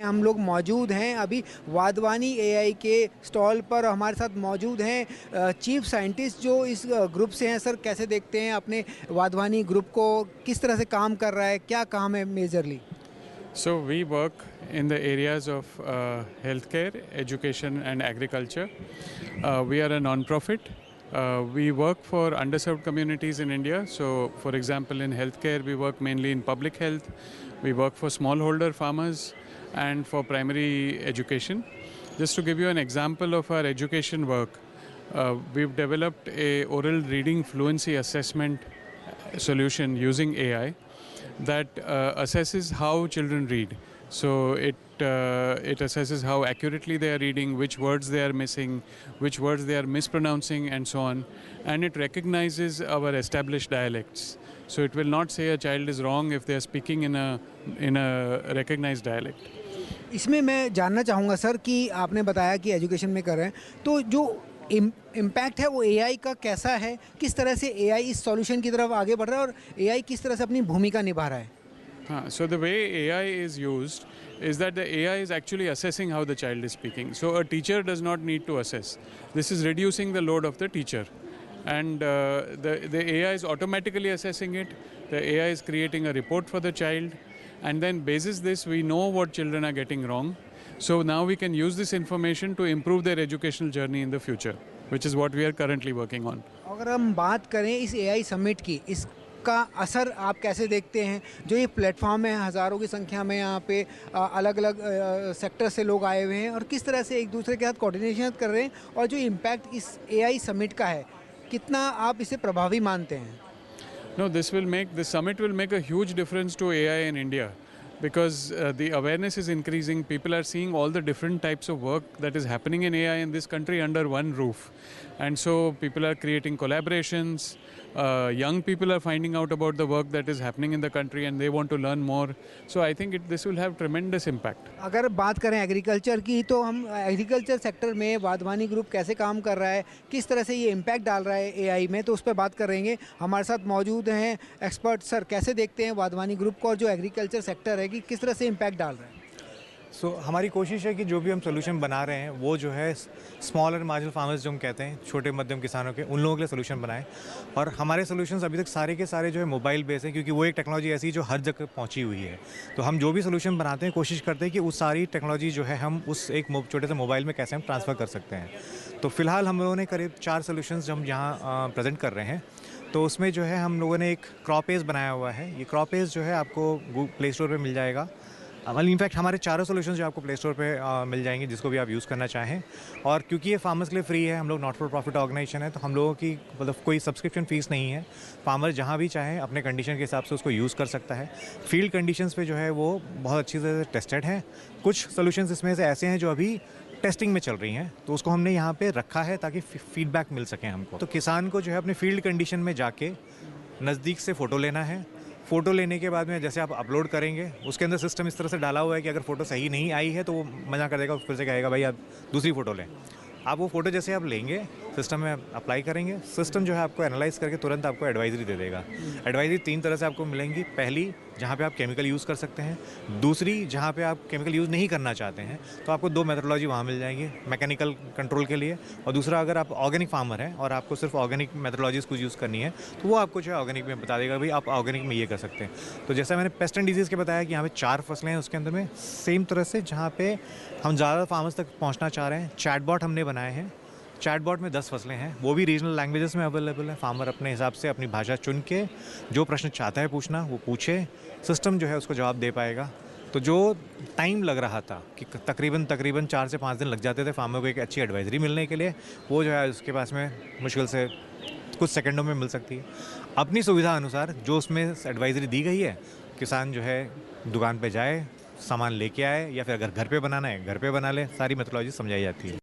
हम लोग मौजूद हैं अभी वाधवानी एआई के स्टॉल पर। हमारे साथ मौजूद हैं चीफ साइंटिस्ट जो इस ग्रुप से हैं। सर, कैसे देखते हैं अपने वाधवानी ग्रुप को, किस तरह से काम कर रहा है, क्या काम है majorly? So we work in the areas of healthcare, education, and agriculture. We are a non-profit. We work for underserved communities in India. So, for example, in healthcare, we work mainly in public health. We work for smallholder farmers and for primary education. Just to give you an example of our education work, we've developed a oral reading fluency assessment solution using AI that assesses how children read. So it assesses how accurately they are reading, which words they are missing, which words they are mispronouncing, and so on. And it recognizes our established dialects. So it will not say a child is wrong if they are speaking in a recognized dialect. इसमें मैं जानना चाहूँगा sir कि आपने बताया कि education में कर रहे हैं, तो जो इम्पैक्ट है वो एआई का कैसा है? किस तरह से एआई इस सॉल्यूशन की तरफ आगे बढ़ रहा है और एआई किस तरह से अपनी भूमिका निभा रहा है? So the way AI is used is that the AI is actually assessing how the child is speaking. So a teacher does not need to assess. This is reducing the load of the teacher. And the AI is automatically assessing it. The AI is creating a report for the child. And then basis this, we know what children are getting wrong. So now we can use this information to improve their educational journey in the future, which is what we are currently working on. अगर हम बात करें इस AI summit की, इसका असर आप कैसे देखते हैं? जो ये प्लेटफॉर्म है, हज़ारों की संख्या में यहाँ पे अलग अलग सेक्टर से लोग आए हुए हैं और किस तरह से एक दूसरे के साथ कोऑर्डिनेशन कर रहे हैं, और जो इम्पैक्ट इस एआई समिट का है, कितना आप इसे प्रभावी मानते हैं? No, this summit will make a huge difference to AI in India because the awareness is increasing. People are seeing all the different types of work that is happening in AI in this country under one roof. And so people are creating collaborations. Young people are finding out about the work that is happening in the country and they want to learn more. So I think this will have tremendous impact. अगर बात करें agriculture की, तो हम agriculture sector में Wadhwani group कैसे काम कर रहा है, किस तरह से ये इम्पैक्ट डाल रहा है एआई में, तो उस पर बात करेंगे। हमारे साथ मौजूद हैं एक्सपर्ट। सर, कैसे देखते हैं वाधवानी ग्रुप को और जो एग्रीकल्चर सेक्टर है कि किस तरह से इम्पैक्ट डाल रहा है? हमारी कोशिश है कि जो भी हम सोल्यूशन बना रहे हैं वो जो है स्मॉल एंड मार्जिनल फार्मर्स जो हम कहते हैं, छोटे मध्यम किसानों के, उन लोगों के लिए सोल्यूशन बनाएं। और हमारे सोल्यूशंस अभी तक सारे के सारे जो है मोबाइल बेस हैं, क्योंकि वो एक टेक्नोलॉजी ऐसी जो हर जगह पहुंची हुई है। तो हम जो भी सोल्यूशन बनाते हैं कोशिश करते हैं कि उस सारी टेक्नोलॉजी जो है हम उस एक छोटे से मोबाइल में कैसे हम ट्रांसफ़र कर सकते हैं। तो फिलहाल हम लोगों ने करीब 4 सोल्यूशंस जो हम यहाँ प्रेजेंट कर रहे हैं। तो उसमें जो है हम लोगों ने एक क्रॉपेज बनाया हुआ है। ये क्रॉपेज जो है आपको प्ले स्टोर पर मिल जाएगा। इनफैक्ट हमारे चारों सोल्यूशंस जो आपको प्ले स्टोर पे मिल जाएंगे, जिसको भी आप यूज़ करना चाहें। और क्योंकि ये फार्मर्स के लिए फ्री है, हम लोग नॉट फॉर प्रॉफिट ऑर्गेनाइजेशन है, तो हम लोगों की मतलब कोई सब्सक्रिप्शन फ़ीस नहीं है। फार्मर जहाँ भी चाहें अपने कंडीशन के हिसाब से उसको यूज़ कर सकता है। फील्ड कंडीशंस पे जो है वो बहुत अच्छी तरह से टेस्टेड हैं। कुछ सोल्यूशंस इसमें से ऐसे हैं जो अभी टेस्टिंग में चल रही हैं, तो उसको हमने यहाँ पे रखा है ताकि फीडबैक मिल सके हमको। तो किसान को जो है अपने फील्ड कंडीशन में जाके नज़दीक से फ़ोटो लेना है। फ़ोटो लेने के बाद में जैसे आप अपलोड करेंगे, उसके अंदर सिस्टम इस तरह से डाला हुआ है कि अगर फ़ोटो सही नहीं आई है तो वो मना कर देगा, फिर से कहेगा भाई आप दूसरी फ़ोटो लें। आप वो फ़ोटो जैसे आप लेंगे, सिस्टम में अप्लाई करेंगे, सिस्टम जो है आपको एनालाइज करके तुरंत आपको एडवाइजरी दे देगा। एडवाइजरी 3 तरह से आपको मिलेंगी। पहली, जहाँ पे आप केमिकल यूज़ कर सकते हैं। दूसरी, जहाँ पे आप केमिकल यूज़ नहीं करना चाहते हैं, तो आपको 2 मेथोडोलॉजी वहाँ मिल जाएंगी मैकेनिकल कंट्रोल के लिए। और दूसरा, अगर आप ऑर्गेनिक फार्मर हैं और आपको सिर्फ ऑर्गेनिक मेथोडोलॉजीज़ कुछ यूज़ करनी है, तो वो आपको जो है ऑर्गेनिक में बता देगा भाई आप ऑर्गेनिक में ये कर सकते हैं। तो जैसा मैंने पेस्ट एंड डिजीज़ के बताया कि यहाँ पे 4 फसलें हैं उसके अंदर में, सेम तरह से जहाँ पे हम ज़्यादा फार्मर्स तक पहुँचना चाह रहे हैं, चैटबॉट हमने बनाए हैं। चैटबॉट में 10 फसलें हैं, वो भी रीजनल लैंग्वेजेस में अवेलेबल है। फार्मर अपने हिसाब से अपनी भाषा चुन के जो प्रश्न चाहता है पूछना वो पूछे, सिस्टम जो है उसको जवाब दे पाएगा। तो जो टाइम लग रहा था कि तकरीबन 4 से 5 दिन लग जाते थे फार्मर को एक अच्छी एडवाइजरी मिलने के लिए, वो जो है उसके पास में मुश्किल से कुछ सेकंडों में मिल सकती है। अपनी सुविधा अनुसार जो उसमें एडवाइजरी दी गई है, किसान जो है दुकान पर जाए, सामान लेके आए, या फिर अगर घर पे बनाना है घर पे बना ले, सारी मेथोडोलॉजी समझाई जाती है।